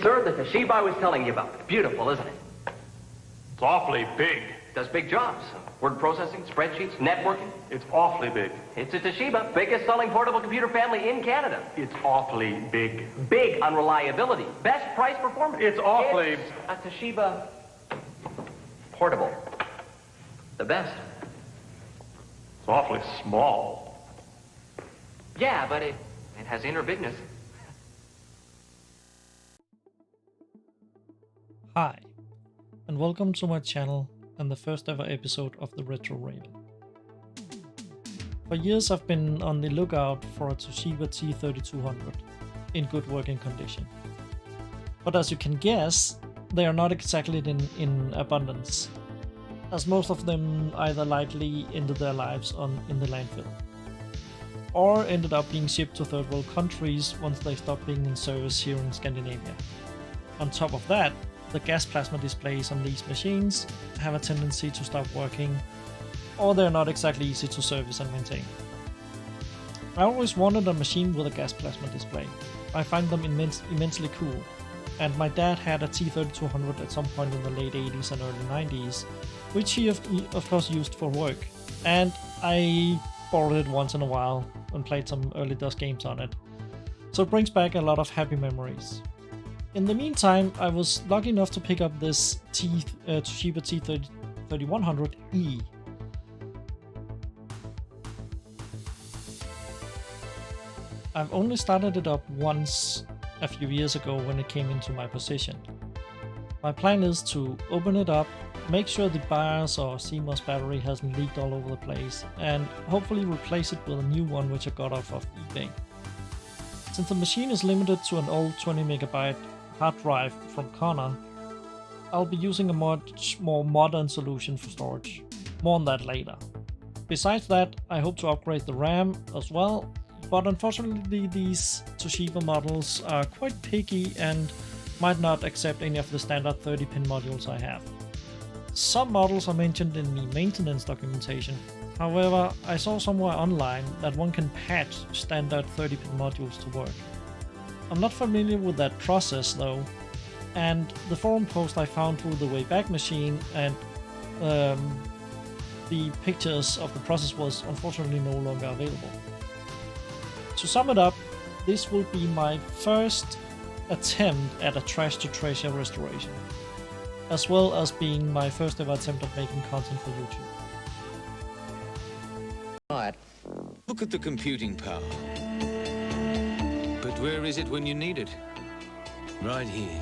sir, the Toshiba I was telling you about. Beautiful, isn't it? It's awfully big. Does big jobs. Word processing, spreadsheets, networking. It's awfully big. It's a Toshiba, biggest selling portable computer family in Canada. It's awfully big. Big on reliability. Best price performance. It's awfully... It's a Toshiba portable. The best. It's awfully small. Yeah, but it has inner bigness. Hi, and welcome to my channel and the first ever episode of the Retro Raven. For years I've been on the lookout for a Toshiba T3200 in good working condition. But as you can guess, they are not exactly in abundance, as most of them either lightly ended their lives in the landfill, or ended up being shipped to third world countries once they stopped being in service here in Scandinavia. On top of that, the gas plasma displays on these machines have a tendency to stop working, or they're not exactly easy to service and maintain. I always wanted a machine with a gas plasma display. I find them immensely cool, and my dad had a T3200 at some point in the late 80s and early 90s, which he of course used for work, and I borrowed it once in a while and played some early DOS games on it, so it brings back a lot of happy memories. In the meantime, I was lucky enough to pick up this Toshiba T3100e. I've only started it up once a few years ago when it came into my possession. My plan is to open it up, make sure the BIOS or CMOS battery hasn't leaked all over the place, and hopefully replace it with a new one which I got off of eBay. Since the machine is limited to an old 20 MB hard drive from Connor, I'll be using a much more modern solution for storage. More on that later. Besides that, I hope to upgrade the RAM as well, but unfortunately these Toshiba models are quite picky and might not accept any of the standard 30-pin modules I have. Some models are mentioned in the maintenance documentation. However, I saw somewhere online that one can patch standard 30-pin modules to work. I'm not familiar with that process though, and the forum post I found through the Wayback Machine and the pictures of the process was unfortunately no longer available. To sum it up, this will be my first attempt at a trash to treasure restoration, as well as being my first ever attempt at making content for YouTube. Right. Look at the computing power. But where is it when you need it? Right here,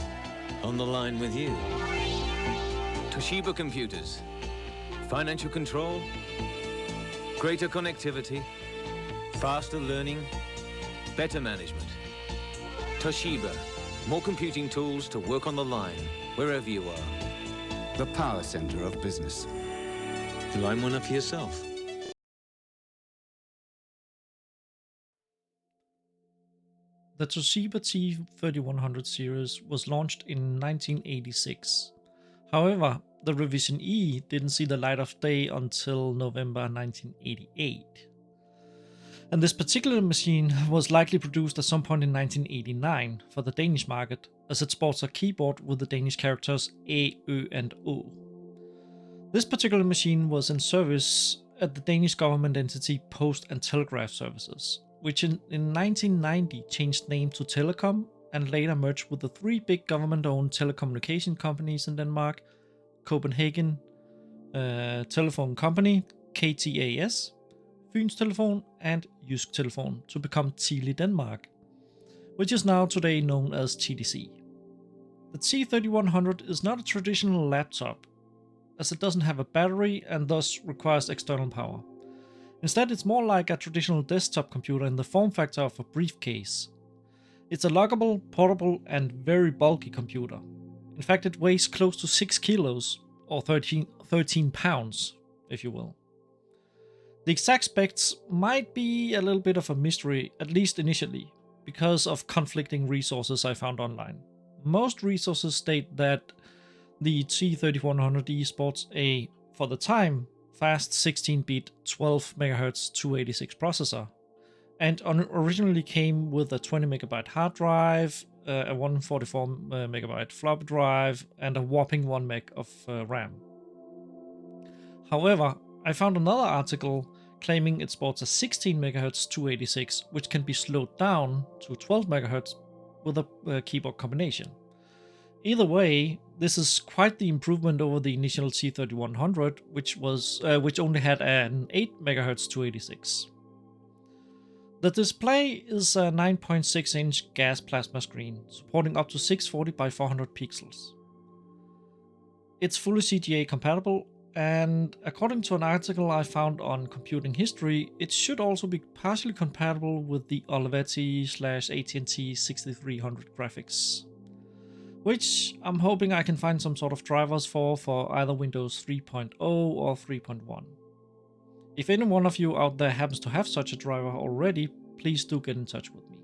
on the line with you. Toshiba computers. Financial control, greater connectivity, faster learning, better management. Toshiba, more computing tools to work on the line, wherever you are. The power center of business. Line one up for yourself. The Toshiba T3100 series was launched in 1986. However, the Revision E didn't see the light of day until November 1988. And this particular machine was likely produced at some point in 1989 for the Danish market, as it sports a keyboard with the Danish characters A, Ø and O. This particular machine was in service at the Danish government entity Post and Telegraph Services, which in 1990 changed name to Telecom and later merged with the three big government-owned telecommunication companies in Denmark, Copenhagen Telephone Company, KTAS, Fyns Telefon and Jysk Telefon, to become Tele Denmark, which is now today known as TDC. The T3100 is not a traditional laptop, as it doesn't have a battery and thus requires external power. Instead, it's more like a traditional desktop computer in the form factor of a briefcase. It's a lockable, portable, and very bulky computer. In fact, it weighs close to 6 kilos, or 13 pounds, if you will. The exact specs might be a little bit of a mystery, at least initially, because of conflicting resources I found online. Most resources state that the T3100e sports a, for the time, fast 16-bit 12 MHz 286 processor, and originally came with a 20 MB hard drive, a 144 megabyte floppy drive, and a whopping 1 meg of RAM. However, I found another article claiming it sports a 16 MHz 286, which can be slowed down to 12 MHz with a keyboard combination. Either way, this is quite the improvement over the initial T3100, which only had an 8 MHz 286. The display is a 9.6-inch gas plasma screen, supporting up to 640 by 400 pixels. It's fully CGA compatible, and according to an article I found on Computing History, it should also be partially compatible with the Olivetti/AT&T 6300 graphics, which I'm hoping I can find some sort of drivers for either Windows 3.0 or 3.1. If any one of you out there happens to have such a driver already, please do get in touch with me.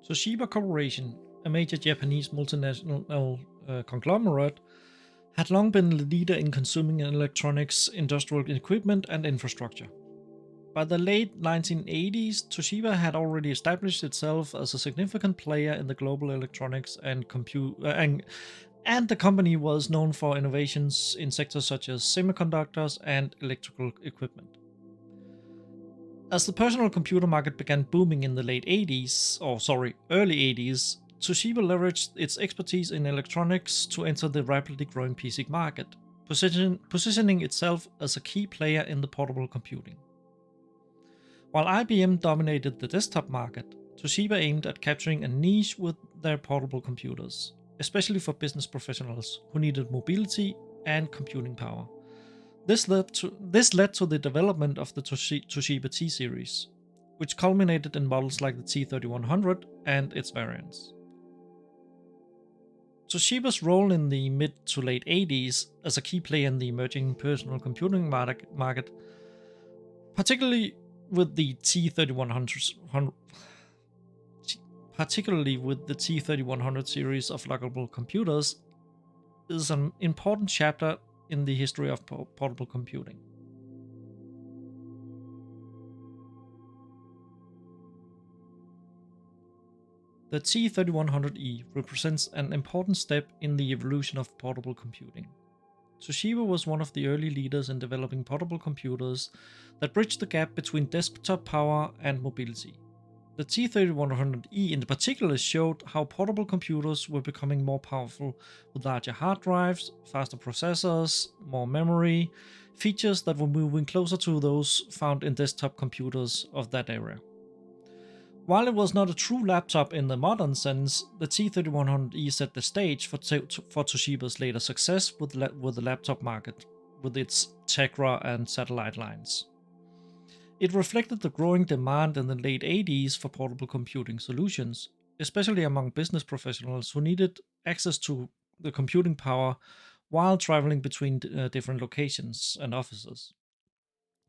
Toshiba Corporation, a major Japanese multinational conglomerate, had long been the leader in consuming electronics, industrial equipment, and infrastructure. By the late 1980s, Toshiba had already established itself as a significant player in the global electronics and and the company was known for innovations in sectors such as semiconductors and electrical equipment. As the personal computer market began booming in the early 80s, Toshiba leveraged its expertise in electronics to enter the rapidly growing PC market, positioning itself as a key player in the portable computing. While IBM dominated the desktop market, Toshiba aimed at capturing a niche with their portable computers, especially for business professionals who needed mobility and computing power. This led to the development of the Toshiba T series, which culminated in models like the T3100 and its variants. Toshiba's role in the mid to late 80s as a key player in the emerging personal computing market, particularly with the T3100 series of lockable computers, is an important chapter in the history of portable computing. The T3100e represents an important step in the evolution of portable computing. Toshiba was one of the early leaders in developing portable computers that bridged the gap between desktop power and mobility. The T3100e in particular showed how portable computers were becoming more powerful with larger hard drives, faster processors, more memory, features that were moving closer to those found in desktop computers of that era. While it was not a true laptop in the modern sense, the T3100e set the stage for Toshiba's later success with the laptop market, with its Tegra and satellite lines. It reflected the growing demand in the late 80s for portable computing solutions, especially among business professionals who needed access to the computing power while traveling between different locations and offices.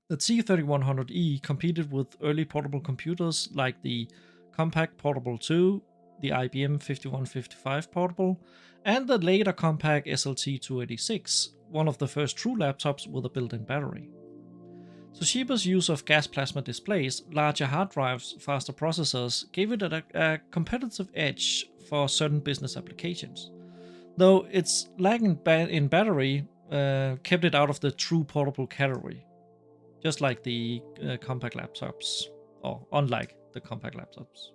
The T3100e competed with early portable computers like the Compaq Portable 2, the IBM 5155 Portable, and the later Compaq SLT286, one of the first true laptops with a built-in battery. Toshiba's use of gas plasma displays, larger hard drives, faster processors gave it a competitive edge for certain business applications, though its lag in battery kept it out of the true portable category, just like the Compaq laptops, or unlike the Compaq laptops.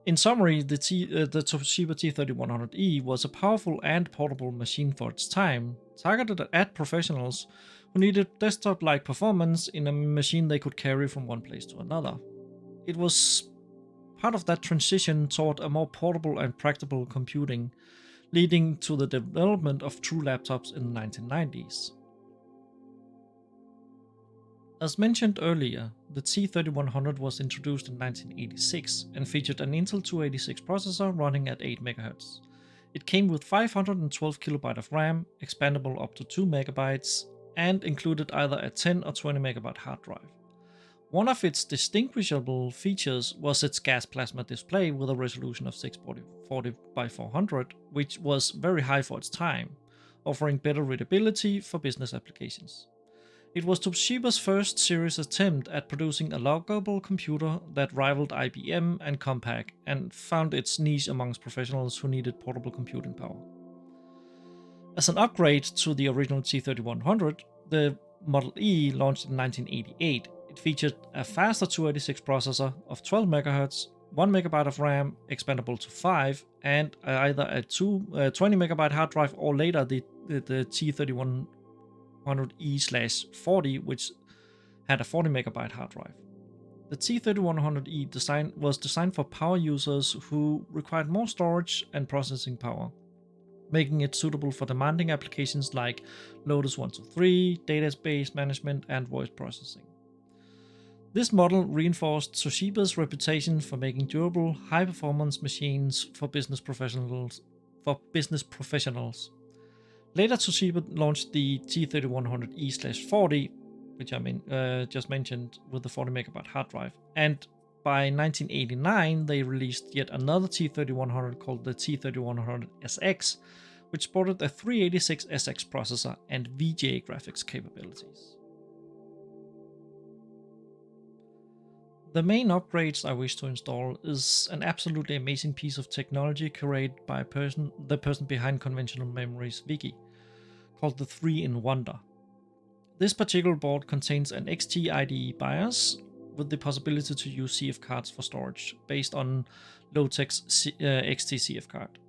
In summary, the Toshiba T3100e was a powerful and portable machine for its time, targeted at professionals who needed desktop-like performance in a machine they could carry from one place to another. It was part of that transition toward a more portable and practical computing, leading to the development of true laptops in the 1990s. As mentioned earlier, the T3100 was introduced in 1986 and featured an Intel 286 processor running at 8 MHz. It came with 512 KB of RAM, expandable up to 2 MB, and included either a 10 or 20 MB hard drive. One of its distinguishable features was its gas plasma display with a resolution of 640 by 400, which was very high for its time, offering better readability for business applications. It was Toshiba's first serious attempt at producing a loggable computer that rivaled IBM and Compaq and found its niche amongst professionals who needed portable computing power. As an upgrade to the original T3100, the Model E launched in 1988. It featured a faster 286 processor of 12 MHz, 1 MB of RAM, expandable to 5, and either a 20 MB hard drive or later the T3100e/40, which had a 40 MB hard drive. The T3100e was designed for power users who required more storage and processing power, making it suitable for demanding applications like Lotus 123, database management, and voice processing. This model reinforced Toshiba's reputation for making durable, high-performance machines for business professionals. Later, Toshiba launched the T3100e/40, which I just mentioned, with the 40 MB hard drive, and by 1989 they released yet another T3100 called the T3100SX, which sported a 386SX processor and VGA graphics capabilities. The main upgrades I wish to install is an absolutely amazing piece of technology curated by the person behind Conventional Memories Wiki, called the 3-in-Wonder. This particular board contains an XT IDE BIOS with the possibility to use CF cards for storage, based on Logitech's XT CF card.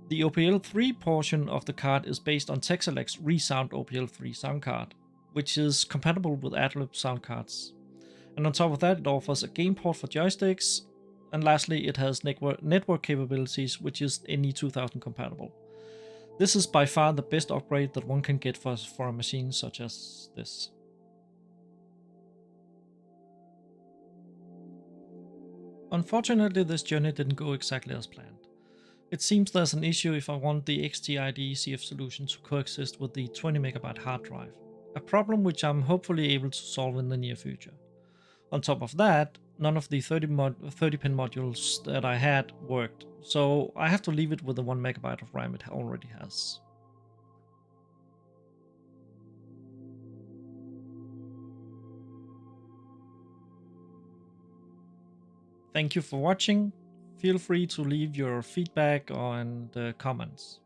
The OPL3 portion of the card is based on Texelec's ReSound OPL3 sound card, which is compatible with Adlib sound cards. And on top of that, it offers a game port for joysticks, and lastly, it has network capabilities, which is NE2000 compatible. This is by far the best upgrade that one can get for a machine such as this. Unfortunately, this journey didn't go exactly as planned. It seems there's an issue if I want the XTID CF solution to coexist with the 20 MB hard drive, a problem which I'm hopefully able to solve in the near future. On top of that, none of the 30-pin modules that I had worked, so I have to leave it with the 1 MB of RAM it already has. Thank you for watching. Feel free to leave your feedback and comments.